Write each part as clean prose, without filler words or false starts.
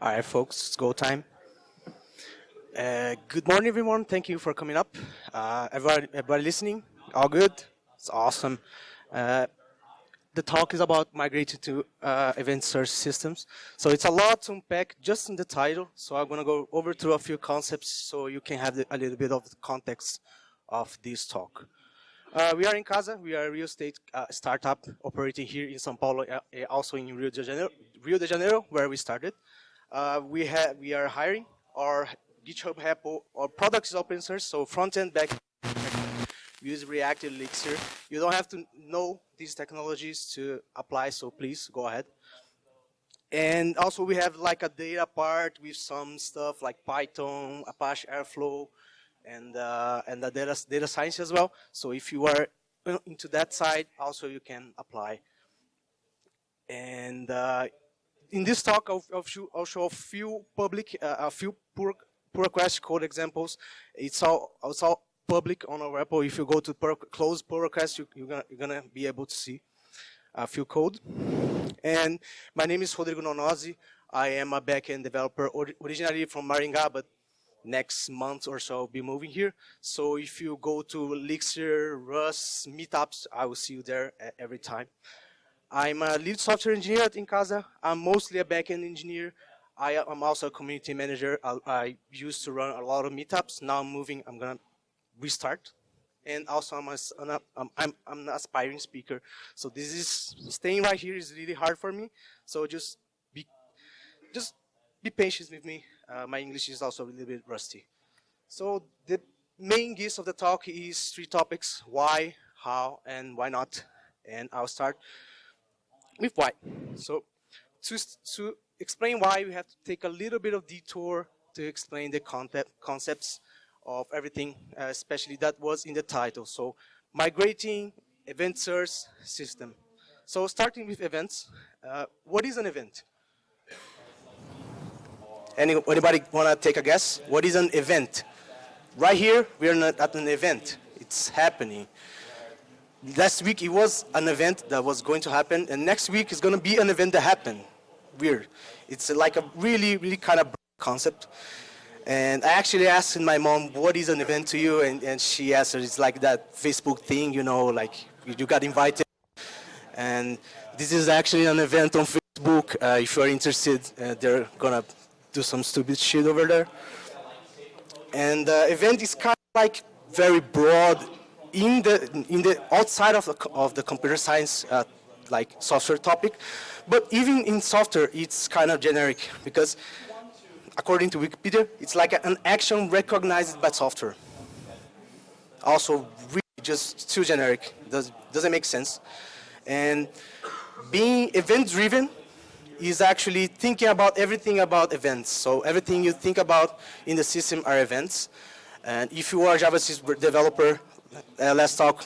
All right, folks, it's go time. Good morning, everyone. Thank you for coming up. Everybody listening? All good? It's awesome. Uh, the talk is about migrating to event search systems. So it's a lot to unpack just in the title. So I'm going to go over through a few concepts so you can have a little bit of the context of this talk. We are EmCasa. We are a real estate startup operating here in São Paulo, also in Rio de Janeiro, where we started. We are hiring. Our GitHub repo, our product is open source, so front end, back end, we use React, Elixir. You don't have to know these technologies to apply, so please go ahead. And also we have like a data part with some stuff like Python, Apache Airflow, and the data science as well. So if you are into that side, also you can apply. And in this talk, I'll show a few pull request code examples. It's all public on our repo. If you go to close pull request, you're gonna be able to see a few code. And my name is Rodrigo Nonose. I am a backend developer originally from Maringá, but next month or so I'll be moving here. So if you go to Elixir, Rust, meetups, I will see you there every time. I'm a lead software engineer at EmCasa. I'm mostly a backend engineer. I'm also a community manager. I used to run a lot of meetups. Now I'm moving. I'm gonna restart. And also I'm an aspiring speaker. So this is staying right here is really hard for me. So just be patient with me. My English is also a little bit rusty. So the main gist of the talk is 3 topics: why, how, and why not. And I'll start with why. So to explain why, we have to take a little bit of detour to explain the concepts of everything, especially that was in the title. So migrating event search system. So starting with events, what is an event? Anybody want to take a guess? What is an event? Right here, we are not at an event. It's happening. Last week, it was an event that was going to happen, and next week is going to be an event that happened. Weird. It's like a really, really kind of concept. And I actually asked my mom, what is an event to you? And she answered, it's like that Facebook thing, you know, like you got invited. And this is actually an event on Facebook. If you're interested, they're going to do some stupid shit over there. And event is kind of like very broad in the outside of the computer science like software topic, but even in software it's kind of generic because according to Wikipedia it's like an action recognized by software. Also really just too generic, doesn't make sense. And being event driven is actually thinking about everything about events. So everything you think about in the system are events. And if you are a JavaScript developer, last talk,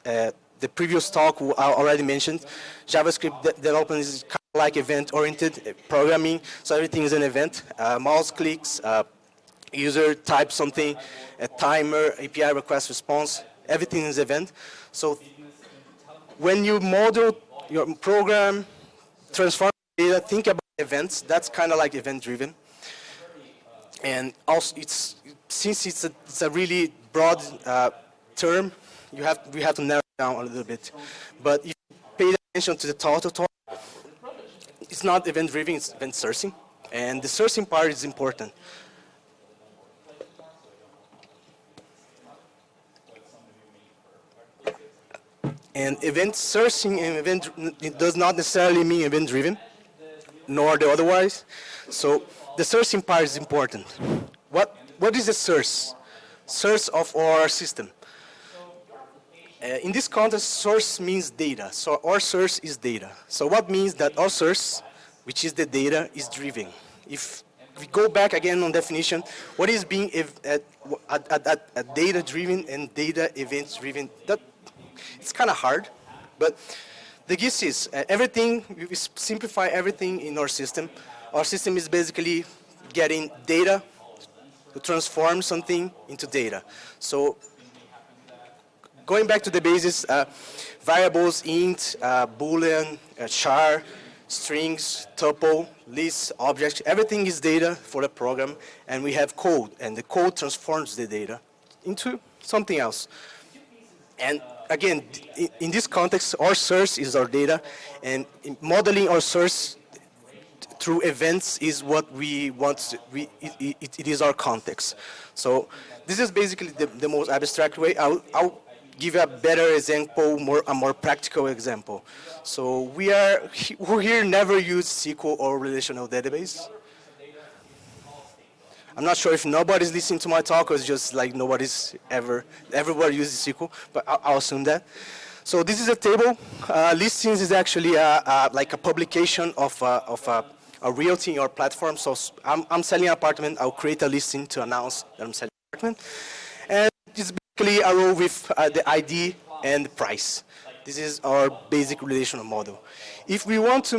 the previous talk I already mentioned, JavaScript development is kind of like event-oriented programming, so everything is an event. Mouse clicks, user types something, a timer, API request response, everything is event. So when you model your program, transform data, think about events, that's kind of like event-driven. And also, since it's a really broad term, we have to narrow it down a little bit. But if you pay attention to the total, it's not event-driven, it's event sourcing. And the sourcing part is important. And event sourcing and it does not necessarily mean event-driven, nor the otherwise. So the sourcing part is important. What is the source? Source of our system. In this context, source means data. So our source is data. So what means that our source, which is the data, is driven? If we go back again on definition, what is being a data-driven and data event-driven? It's kind of hard, but the gist is everything, we simplify everything in our system. Our system is basically getting data to transform something into data. So going back to the basis, variables, int, boolean, char, strings, tuple, lists, objects, everything is data for the program, and we have code, and the code transforms the data into something else. And again, in this context, our source is our data, and modeling our source through events is what we want. It is our context. So this is basically the most abstract way. I'll give you a better example, a more practical example. So who here never used SQL or relational database? I'm not sure if nobody's listening to my talk or it's just like everybody uses SQL, but I'll assume that. So this is a table. Listings is actually like a publication of a realty in our platform. So I'm selling an apartment. I'll create a listing to announce that I'm selling an apartment. And it's basically a row with the ID and the price. This is our basic relational model. If we want to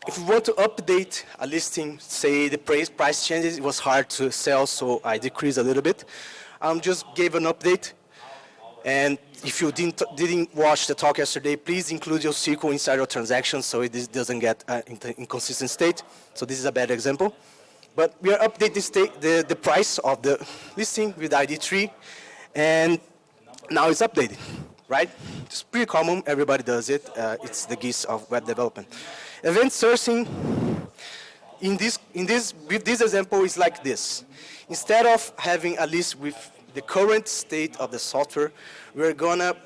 update a listing, say the price changes, it was hard to sell, so I decreased a little bit. Just gave an update. And if you didn't watch the talk yesterday, please include your SQL inside your transaction so it doesn't get inconsistent state. So this is a bad example. But we are updating the price of the listing with ID 3, and now it's updated, right? It's pretty common. Everybody does it. It's the gist of web development. Event sourcing with this example is like this. Instead of having a list with the current state of the software, we're gonna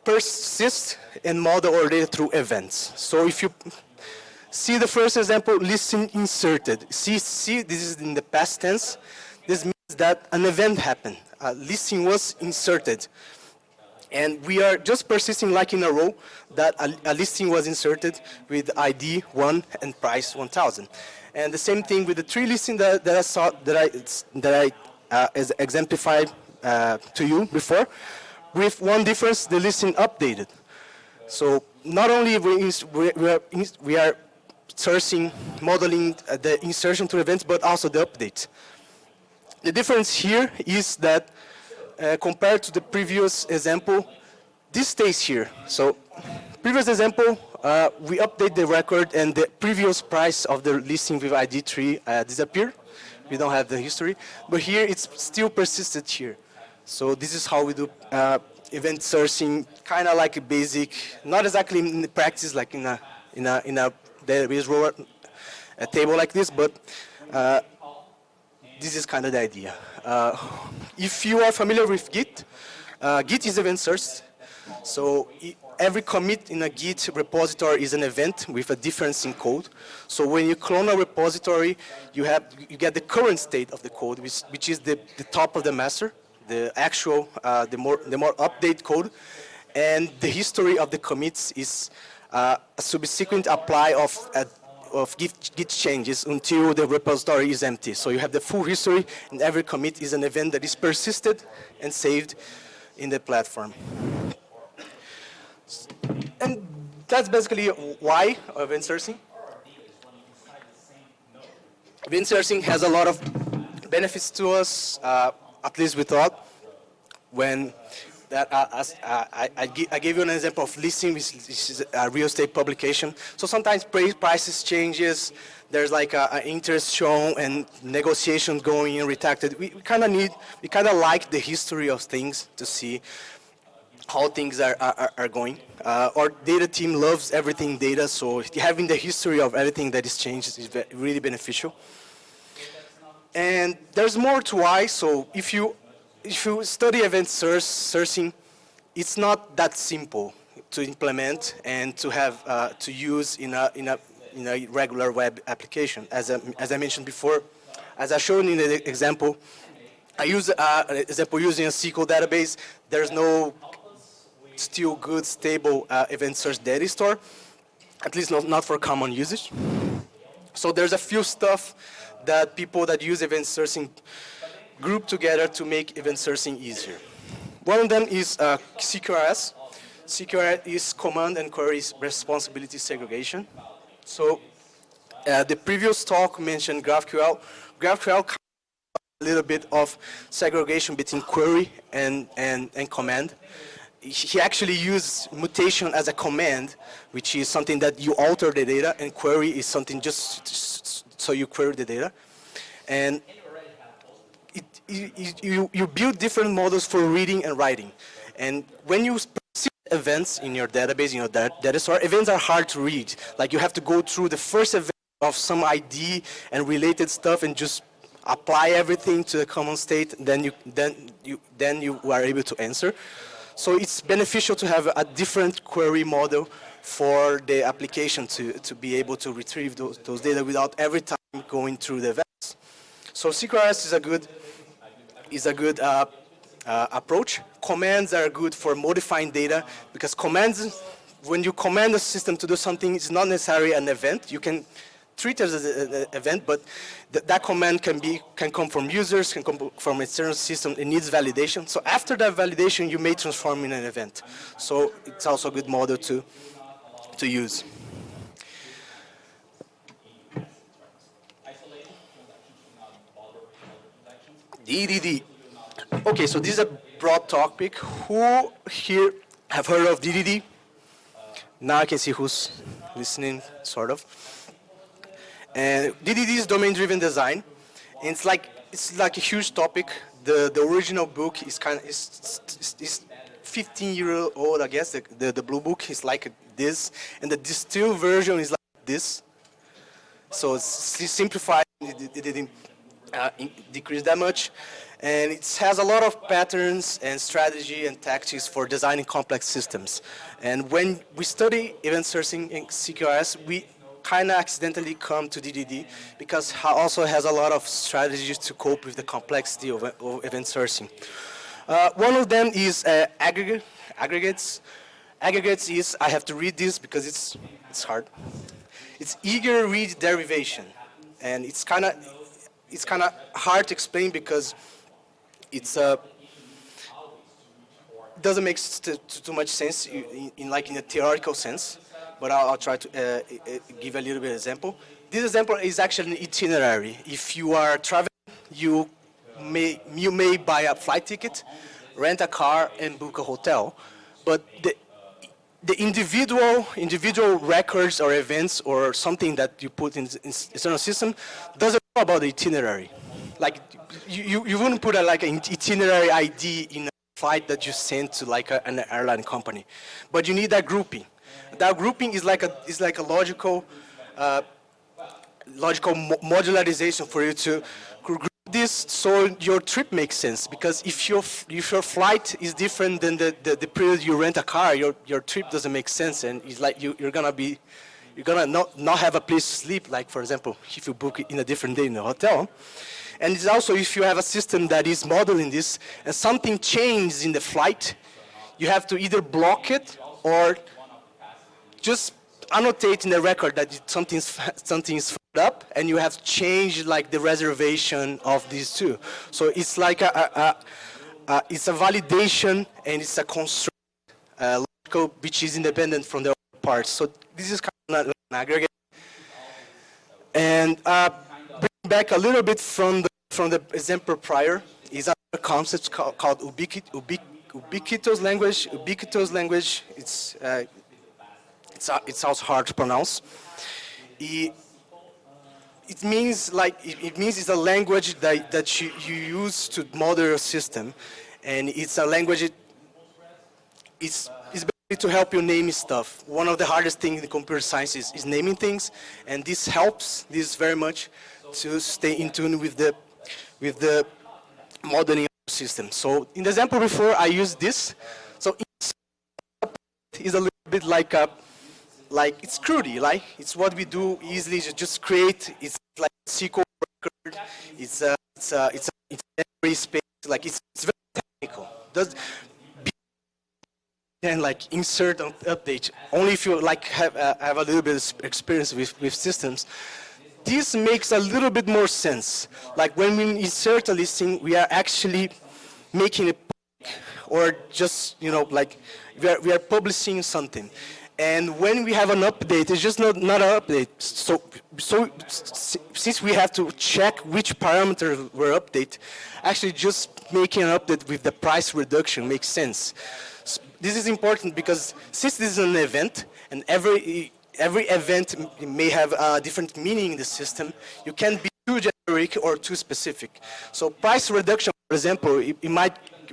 persist and model our data through events. So if you see the first example, listing inserted. See, this is in the past tense. This means that an event happened. A listing was inserted. And we are just persisting like in a row that a listing was inserted with ID 1 and price 1,000. And the same thing with the 3 listing that I exemplified to you before, with one difference: the listing updated. So not only we are sourcing, modeling the insertion to events, but also the updates. The difference here is that compared to the previous example, this stays here. So previous example, we update the record and the previous price of the listing with ID 3 disappeared. We don't have the history, but here it's still persisted here. So this is how we do event sourcing, kind of like a basic, not exactly in the practice like in a database row, a table like this, but this is kind of the idea. If you are familiar with Git, Git is event sourced. So every commit in a Git repository is an event with a difference in code. So when you clone a repository, you get the current state of the code, which is the top of the master, the actual, the more update code, and the history of the commits is a subsequent apply of Git changes until the repository is empty. So you have the full history, and every commit is an event that is persisted and saved in the platform. And that's basically why event sourcing. Event sourcing has a lot of benefits to us, at least we thought, when that I gave you an example of listing, which is a real estate publication. So sometimes prices changes, there's like an interest shown and negotiations going and retracted. We kind of like the history of things to see how things are going. Our data team loves everything data, so having the history of everything that is changed is really beneficial. And there's more to why. So if you study event sourcing, it's not that simple to implement and to have to use in a regular web application. As I mentioned before, as I showed in the example, I use an example using a SQL database. There's no still good, stable event source data store, at least not for common usage. So there's a few stuff that people that use event sourcing group together to make event sourcing easier. One of them is CQRS. CQRS is command and query responsibility segregation. So the previous talk mentioned GraphQL. GraphQL a little bit of segregation between query and command. he actually used mutation as a command, which is something that you alter the data, and query is something just so you query the data. And you build different models for reading and writing. And when you see events in your database, in your data store, events are hard to read. Like you have to go through the first event of some ID and related stuff and just apply everything to the common state, then you are able to answer. So it's beneficial to have a different query model for the application to be able to retrieve those data without every time going through the events. So CQRS is a good approach. Commands are good for modifying data, because commands, when you command a system to do something, it's not necessarily an event. You can treat it as an event, but that command can come from users, can come from external system. It needs validation. So after that validation, you may transform in an event. So it's also a good model to use. DDD. Okay, so this is a broad topic. Who here have heard of DDD? Now I can see who's listening, sort of. And DDD is domain-driven design. And it's like a huge topic. The original book is 15-year-old, I guess. The blue book is like this, and the distilled version is like this. So it's simplified. It didn't decrease that much. And it has a lot of patterns and strategy and tactics for designing complex systems. And when we study event sourcing in CQRS, we kind of accidentally come to DDD because it also has a lot of strategies to cope with the complexity of event sourcing. One of them is aggregates. Aggregates is, I have to read this because it's hard. It's eager read derivation. And it's kind of hard to explain because it doesn't make too much sense in a theoretical sense. But I'll try to give a little bit of example. This example is actually an itinerary. If you are traveling, you may buy a flight ticket, rent a car, and book a hotel. But the individual records or events or something that you put in external system doesn't know about the itinerary. Like you wouldn't put an itinerary ID in a flight that you send to an airline company, but you need that grouping. That grouping is like a logical modularization for you to group this so your trip makes sense. Because if your flight is different than the period you rent a car, your trip doesn't make sense, and it's like you're gonna not have a place to sleep. Like for example, if you book it in a different day in a hotel. And it's also if you have a system that is modeling this and something changes in the flight, you have to either block it or just annotate in the record that something's fucked up, and you have changed the reservation of these two. So it's like it's a validation and it's a construct logical which is independent from the other parts. So this is kind of an aggregate. And bring back a little bit from the example prior is a concept called ubiquitous language. Ubiquitous language. It's also hard to pronounce. It means it's a language that you use to model your system, and it's a language. It's basically to help you name stuff. One of the hardest things in computer science is naming things, and this helps very much to stay in tune with the modeling of the system. So in the example before, I used this. So it's a little bit like it's CRUD, it's what we do easily to just create. It's like a SQL record. It's a memory space. It's very technical. And insert and update only if you have a little bit of experience with systems. This makes a little bit more sense. Like when we insert a listing, we are actually making it public, or just we are publishing something. And when we have an update, it's just not an update. So since we have to check which parameters were updated, actually just making an update with the price reduction makes sense. this is important because since this is an event, and every event may have a different meaning in the system, you can't be too generic or too specific. So price reduction, for example, it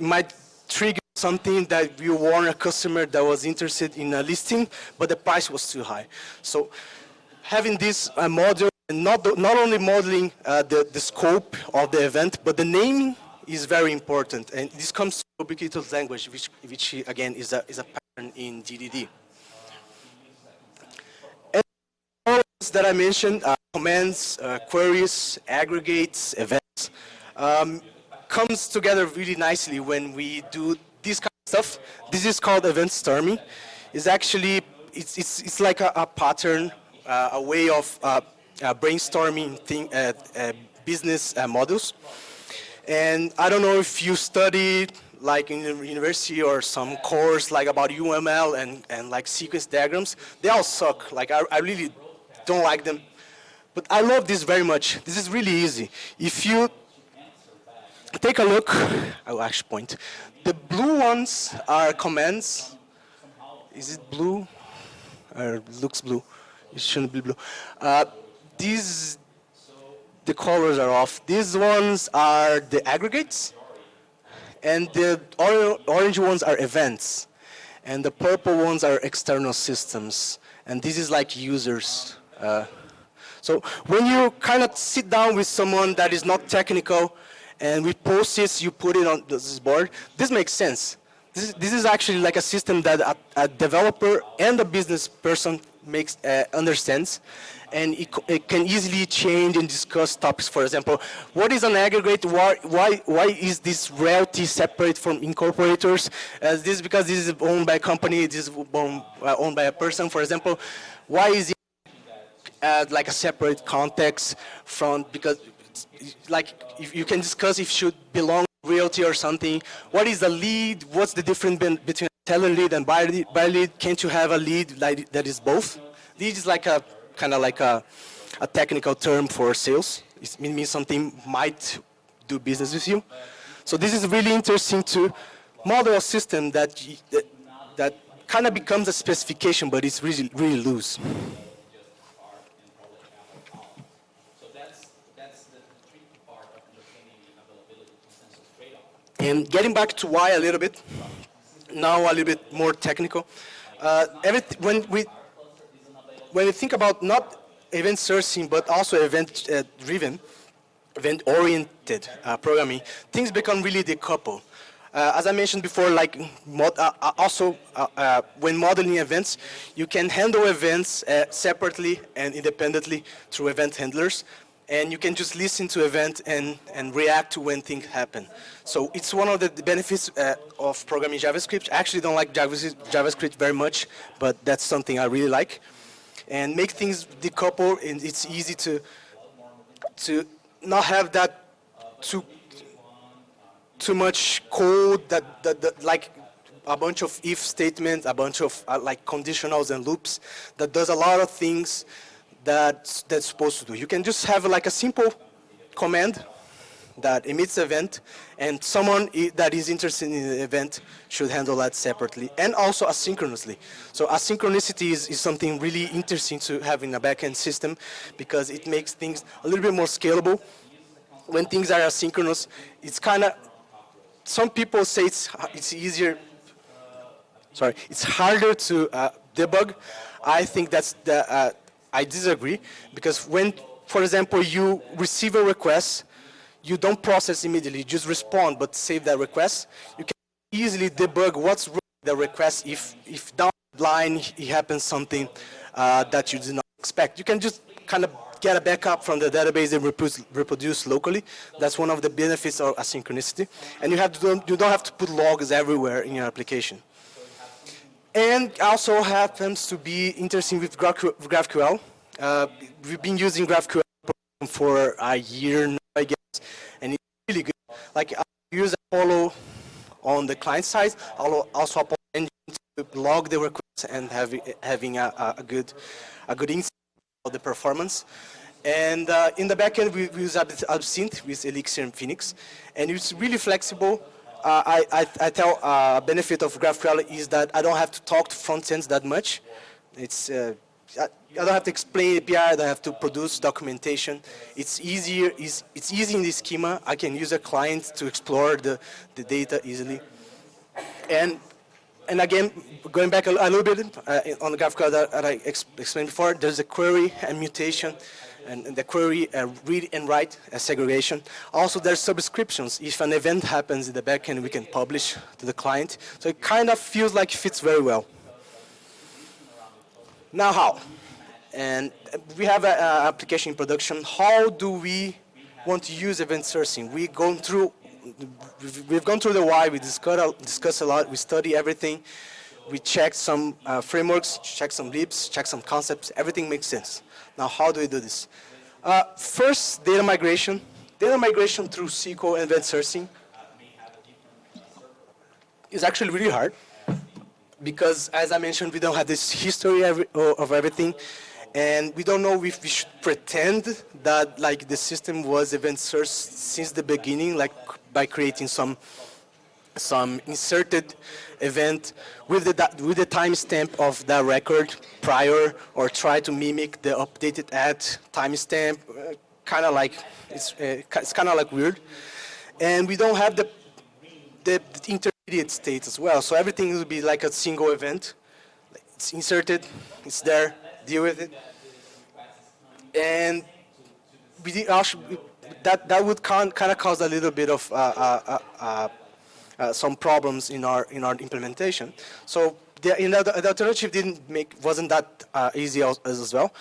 might trigger something that you warn a customer that was interested in a listing, but the price was too high. So having this model, and not only modeling the scope of the event, but the naming is very important. And this comes to ubiquitous language, which again is a pattern in DDD. And all that I mentioned, commands, queries, aggregates, events, comes together really nicely when we do this kind of stuff. This is called event storming. It's actually, it's like a pattern, a way of brainstorming business models. And I don't know if you study like in the university or some course like about UML and like sequence diagrams. They all suck. Like I really don't like them. But I love this very much. This is really easy. If you take a look, I will actually point. The blue ones are commands. Is it blue? Or it looks blue. It shouldn't be blue. The colors are off. These ones are the aggregates, and the orange ones are events, and the purple ones are external systems, and this is like users. So when you kind of sit down with someone that is not technical, and with POSIX you put it on this board, this makes sense. This is actually like a system that a developer and a business person understands, and it can easily change and discuss topics. For example, what is an aggregate? Why is this royalty separate from incorporators? This is because this is owned by a company, this is owned by a person. For example, why is it like a separate context from, because like if you can discuss if it should belong to royalty or something. What is a lead? What's the difference between seller lead and buyer lead? Can't you have a lead like that is both? Lead is like a kind of like a technical term for sales. It means something might do business with you. So this is really interesting to model a system that kind of becomes a specification, but it's really loose. And getting back to why a little bit, now a little bit more technical. When we think about not event sourcing, but also event-driven, event-oriented programming, things become really decoupled. As I mentioned before, like when modeling events, you can handle events separately and independently through event handlers. And you can just listen to event and react to when things happen. So it's one of the benefits of programming JavaScript. I actually don't like JavaScript very much, but that's something I really like. And make things decouple, and it's easy to not have that too much code that like a bunch of if statements, a bunch of like conditionals and loops that does a lot of things that's supposed to do. You can just have like a simple command that emits event, and someone that is interested in the event should handle that separately, and also asynchronously. So asynchronicity is something really interesting to have in a backend system, because it makes things a little bit more scalable. When things are asynchronous, it's kind of, some people say it's easier, sorry, it's harder to debug. I think that's I disagree, because when, for example, you receive a request, you don't process immediately, you just respond, but save that request. You can easily debug what's wrong with the request if down the line it happens something that you did not expect. You can just kind of get a backup from the database and reproduce locally. That's one of the benefits of asynchronicity. And you don't have to put logs everywhere in your application. And also happens to be interesting with GraphQL. We've been using GraphQL for a year now, I guess, and it's really good. Like I use Apollo on the client side, also Apollo engine to log the requests and having a good insight of the performance. And in the backend, we use Absinthe with Elixir and Phoenix, and it's really flexible. I tell benefit of GraphQL is that I don't have to talk to front ends that much. It's I don't have to explain API. I don't have to produce documentation. It's easier. It's easy in the schema. I can use a client to explore the data easily. And again, going back a little bit on the GraphQL that I explained before, there's a query and mutation, and the query read and write segregation. Also, there's subscriptions. If an event happens in the backend, we can publish to the client. So it kind of feels like it fits very well. Now how? And we have an application in production. How do we want to use event sourcing? We've gone through the why. We discuss a lot. We study everything. We check some frameworks, check some libs, check some concepts. Everything makes sense. Now, how do we do this? First, data migration. Data migration through SQL and event sourcing is actually really hard because, as I mentioned, we don't have this history of everything. And we don't know if we should pretend that like the system was event sourced since the beginning, like by creating some inserted event with the timestamp of the record prior, or try to mimic the updated at timestamp. Kind of like it's kind of like weird, and we don't have the intermediate state as well. So everything will be like a single event. It's inserted, it's there. Deal with it, and that would kind of cause a little bit of some problems in our implementation. So the alternative wasn't that easy as well.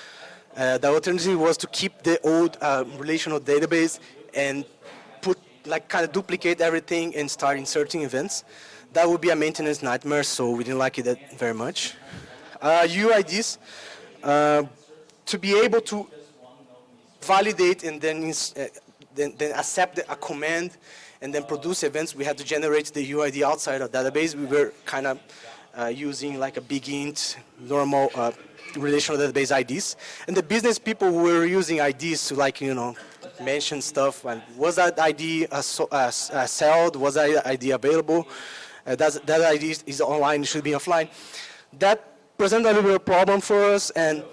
The alternative was to keep the old relational database and kind of duplicate everything and start inserting events. That would be a maintenance nightmare, so we didn't like it very much. UIDs. To be able to validate and then accept a command and then produce events, we had to generate the UID outside of database. We were kind of using like a big int, normal relational database IDs. And the business people were using IDs to mention stuff. And was that ID sold? Was that ID available? That ID is online, should be offline. That presented a little bit of a problem for us, and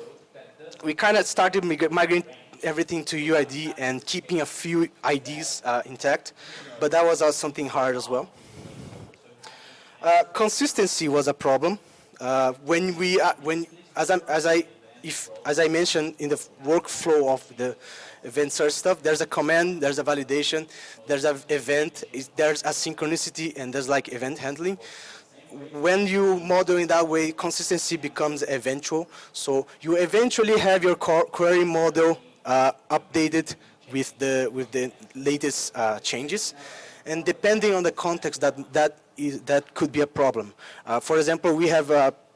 we kind of started migrating everything to UID and keeping a few IDs intact, but that was something hard as well. Consistency was a problem. As I mentioned in the workflow of the event source stuff, there's a command, there's a validation, there's an event, there's asynchronicity, and there's like event handling. When you model in that way, consistency becomes eventual. So you eventually have your query model updated with the latest changes, and depending on the context, that could be a problem. For example, we have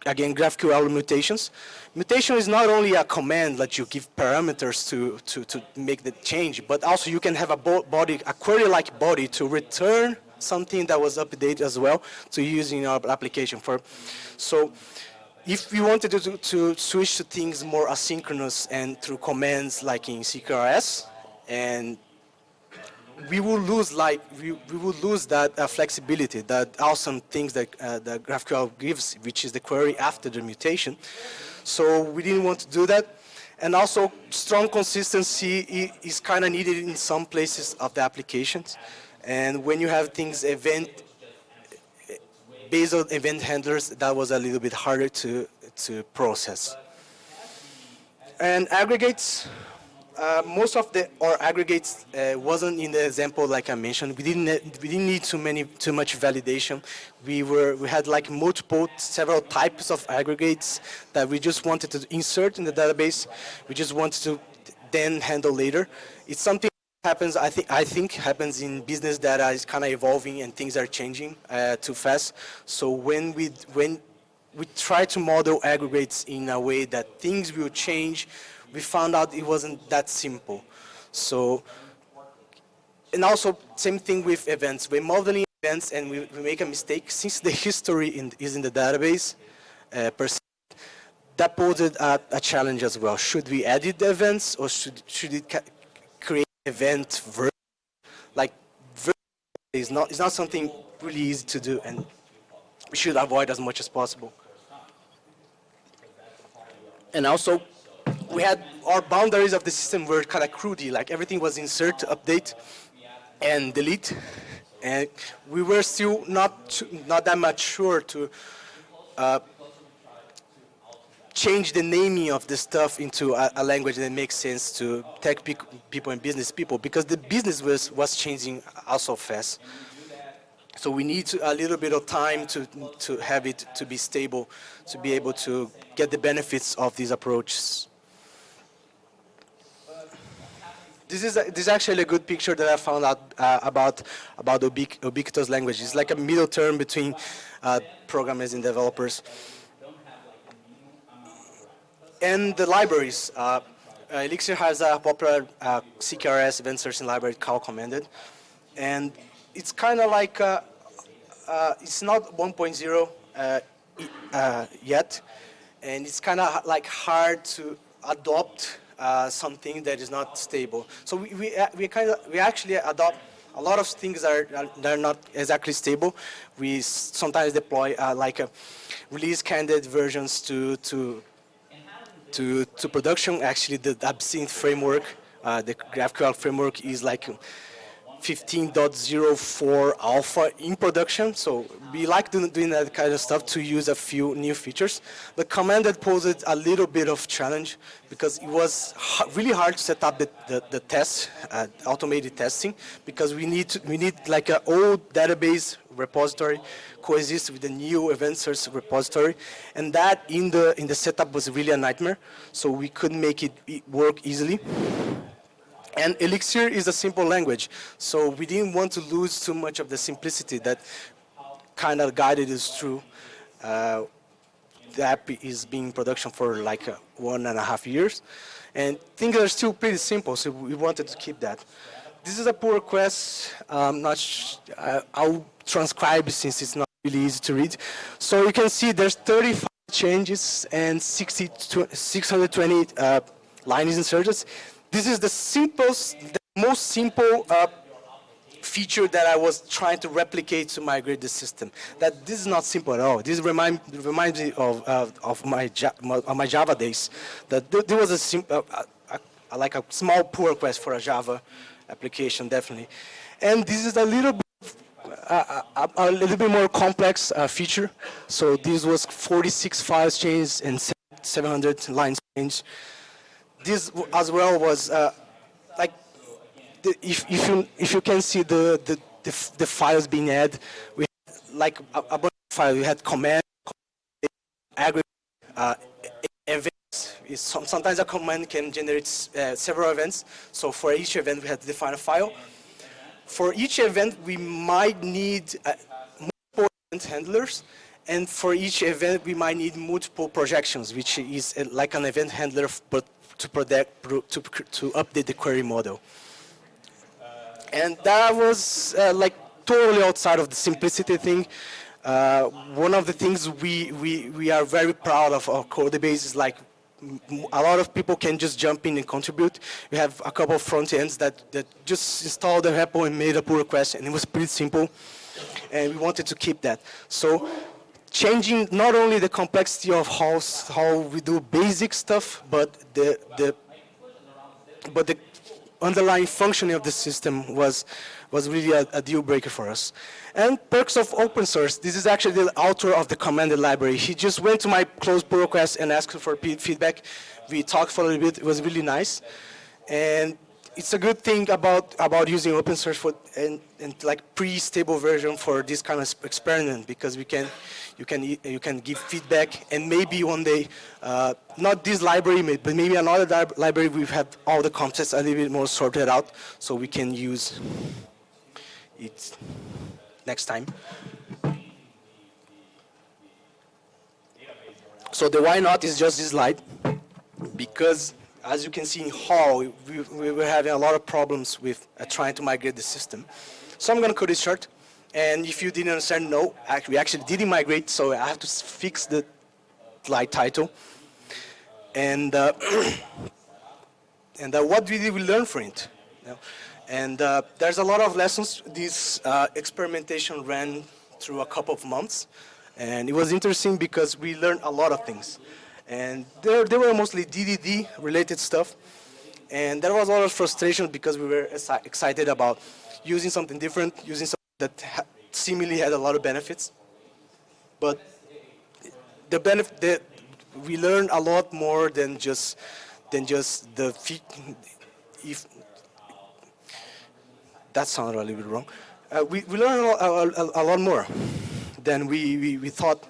again GraphQL mutations. Mutation is not only a command that you give parameters to make the change, but also you can have a query-like body to return something that was updated as well to use in our application. So if we wanted to switch to things more asynchronous and through commands like in CQRS, and we will lose that flexibility, that awesome things that GraphQL gives, which is the query after the mutation. So we didn't want to do that. And also, strong consistency is kind of needed in some places of the applications. And when you have things based on event handlers, that was a little bit harder to process. And aggregates, most of our aggregates wasn't in the example like I mentioned. We didn't need too much validation. We had like several types of aggregates that we just wanted to insert in the database. We just wanted to then handle later. It's something happens. I think happens in business data is kind of evolving and things are changing too fast. So when we try to model aggregates in a way that things will change, we found out it wasn't that simple. So, and also same thing with events. We're modeling events and we make a mistake. Since the history is in the database, that posed a challenge as well. Should we edit the events, or should it create event version? Like it's not something really easy to do, and we should avoid as much as possible. And also, we had our boundaries of the system were kind of crude, like everything was insert, update, and delete, and we were still not that much sure to change the naming of the stuff into a language that makes sense to tech people and business people, because the business was changing also fast. So we need a little bit of time to have it to be stable, to be able to get the benefits of these approaches. This is actually a good picture that I found out about ubiquitous language. It's like a middle term between programmers and developers. And the libraries. Elixir has a popular CQRS event sourcing library called Commanded. And it's kind of like, it's not 1.0 yet. And it's kind of like hard to adopt something that is not stable. So we actually adopt a lot of things that are not exactly stable. We sometimes deploy like release candidate versions to production. Actually, the Absinthe framework, the GraphQL framework, is like 15.04 alpha in production. So we like doing that kind of stuff to use a few new features. The Commanded posed a little bit of challenge because it was really hard to set up the test, automated testing, because we need like an old database repository coexist with the new event source repository, and that in the setup was really a nightmare. So we couldn't make it work easily. And Elixir is a simple language, so we didn't want to lose too much of the simplicity that kind of guided us through. The app is being in production for like 1.5 years, and things are still pretty simple, so we wanted to keep that. This is a pull request. I'll transcribe since it's not really easy to read. So you can see there's 35 changes and 620 lines inserted. This is the simplest, the most simple feature that I was trying to replicate to migrate the system. That this is not simple at all. This reminds me of my Java days. That there was like a small pull request for a Java application, definitely. And this is a little bit more complex feature. So this was 46 files changed and 700 lines changed. This as well was like if you can see the files being added, we had like a bunch of files. We had command, aggregate, events. Sometimes a command can generate several events. So for each event, we had to define a file. For each event, we might need multiple event handlers. And for each event, we might need multiple projections, which is like an event handler, but to update the query model. And that was like totally outside of the simplicity thing. One of the things we are very proud of our code base is like a lot of people can just jump in and contribute. We have a couple of front ends that just installed the repo and made a pull request, and it was pretty simple. And we wanted to keep that. So changing not only the complexity of how we do basic stuff, but the underlying functioning of the system was really a deal breaker for us. And perks of open source. This is actually the author of the Commanded library. He just went to my closed pull request and asked for feedback. We talked for a little bit. It was really nice. And it's a good thing about using open source and like pre-stable version for this kind of experiment, because you can give feedback, and maybe one day, not this library, but maybe another library, we've had all the concepts a little bit more sorted out, so we can use it next time. So the why not is just this slide, because as you can see in Hall, we were having a lot of problems with trying to migrate the system. So I'm going to cut it short. And if you didn't understand, no, we actually didn't migrate, so I have to fix the slide title. And what did we learn from it? And there's a lot of lessons. This experimentation ran through a couple of months. And it was interesting because we learned a lot of things. And they were mostly DDD related stuff. And there was a lot of frustration because we were excited about using something different, using something that seemingly had a lot of benefits. But we learned a lot more than just the if that sounded a little bit wrong. We learned a lot more than we thought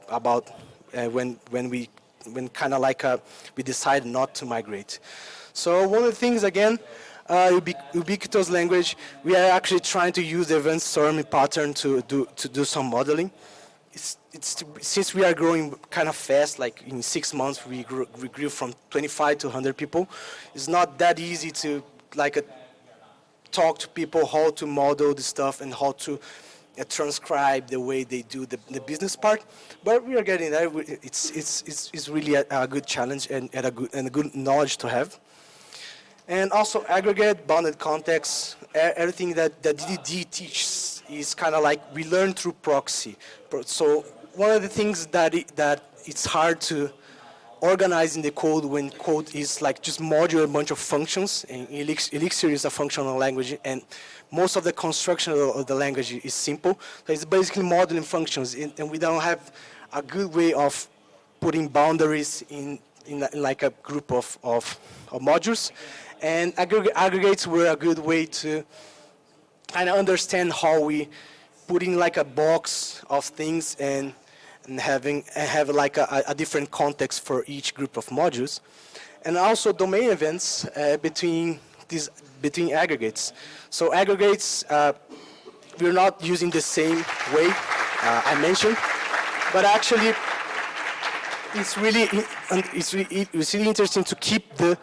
about when kind of like we decided not to migrate. So one of the things, again, ubiquitous language, we are actually trying to use the event storming pattern to do some modeling. Since we are growing kind of fast, like in 6 months we grew from 25 to 100 people, it's not that easy to talk to people how to model the stuff and how to transcribe the way they do the business part. But we are getting there. It's really a good challenge and a good knowledge to have. And also aggregate, bounded context, everything that DDD teaches is kind of like we learn through proxy. So one of the things that it's hard to organize in the code when code is like just module a bunch of functions, and Elixir is a functional language, and most of the construction of the language is simple. So it's basically modeling functions, and we don't have a good way of putting boundaries in like a group of modules. And aggregates were a good way to kind of understand how we put in like a box of things and have like a different context for each group of modules. And also domain events between aggregates. So aggregates, we're not using the same way I mentioned, but actually it's really interesting to keep the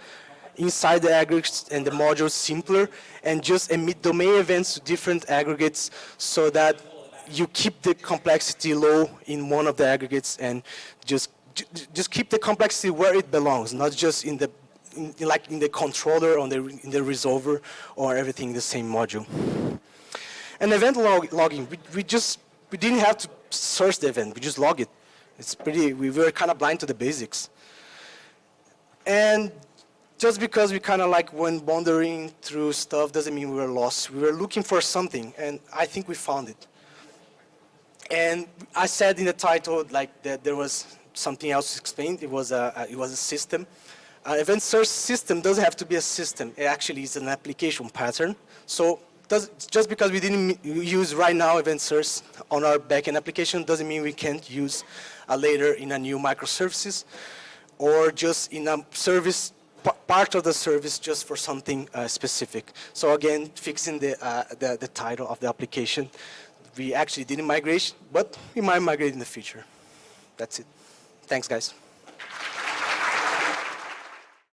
inside the aggregates and the modules simpler and just emit domain events to different aggregates so that you keep the complexity low in one of the aggregates and just keep the complexity where it belongs, not just in the controller or in the resolver or everything in the same module. And event logging, we didn't have to source the event, we just log it. We were kind of blind to the basics. And just because we kind of like went wandering through stuff doesn't mean we were lost. We were looking for something, and I think we found it. And I said in the title like that there was something else explained. It was a system. Event source system doesn't have to be a system. It actually is an application pattern. So just because we didn't use right now event source on our backend application doesn't mean we can't use later in a new microservices or just in a service part of the service just for something specific. So again, fixing the title of the application. We actually didn't migrate, but we might migrate in the future. That's it. Thanks, guys.